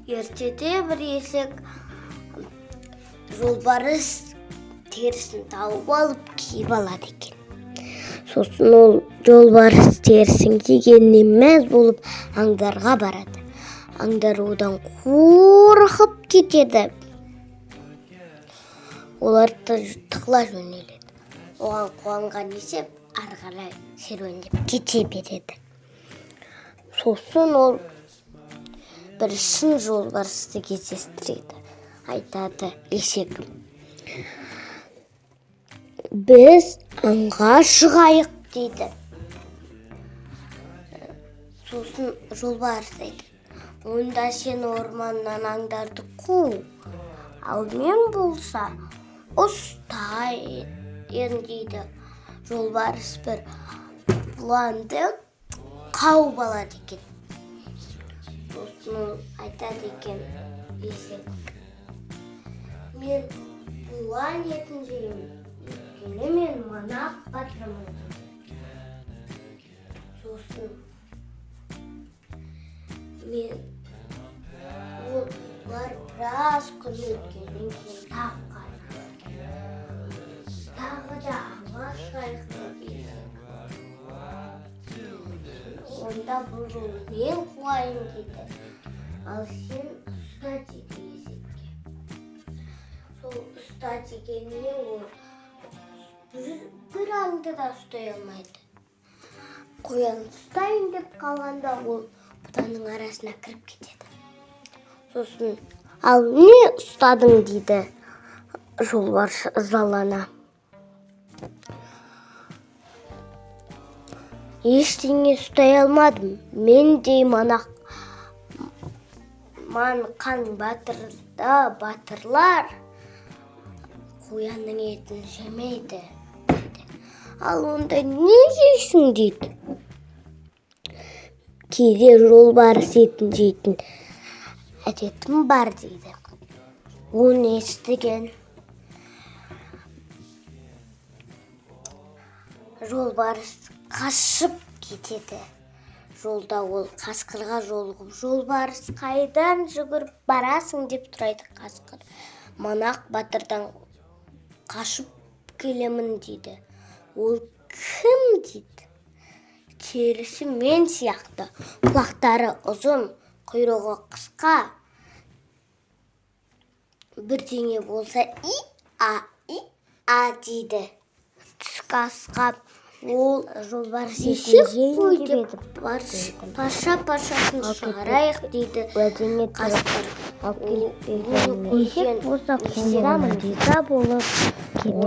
Ертеде бір есек жолбарыс терісін тауып алып киіп алады екен. Сосын ол жолбарыс терісін кигеніне мәз болып аңдарға барады. Аңдар одан қорқып кетеді. Олар тығыла жөнеледі. Оған қуанған есеп ары қарай серуендеп кете береді. Сосын ол бір шын жолбарысты кездестіреді. Айтады есек: біз аңға шығайық дейді. Сосын жолбарыс айтады: онда сен орманнан аңдарды қу, ал мен болса ұстайын дейді. Жолбарыс бір бұланды қауып алады екен. Сосын айтады екен есек: мен бұлан етін жеймін, өйткені мен манақ батырмын. Сосын олар біраз күн өткеннен кейін тағы да аңға шығайық деп есек. Онда бұл жолы мен қуайын дейді. Ал сен ұста дейді есекке. Сол ұста дегеніне ол бір аңды да ұстай алмайды. Қоян ұстайын деп қалғанда ол бұтаның арасына кіріп кетеді. Сосын: ал не ұстадың дейді жолбарыс ызалана. Ештеңе ұстай алмадым. Мендей манқан батырлар қоянның етін жемейді дейді. Ал онда не жейсің дейді. Кейде жолбарыс етін жейтін әдетім бар дейді. Оны естіген жолбарыс қашып кетеді. Жолда ол қасқырға жолығып: жолбарыс, қайдан жүгіріп барасың деп сұрайды қасқыр. Манақ батырдан қашып келемін дейді. Ол кім дейді. Терісі мен сияқты, құлақтары ұзын, құйрығы қысқа. Бірдеңе болса и-а дейді. Түскі асқа ол жолбарыс етін жейін деп паша-пашасын шығарайық дейді қасқыр. есек болса қолынан риза болып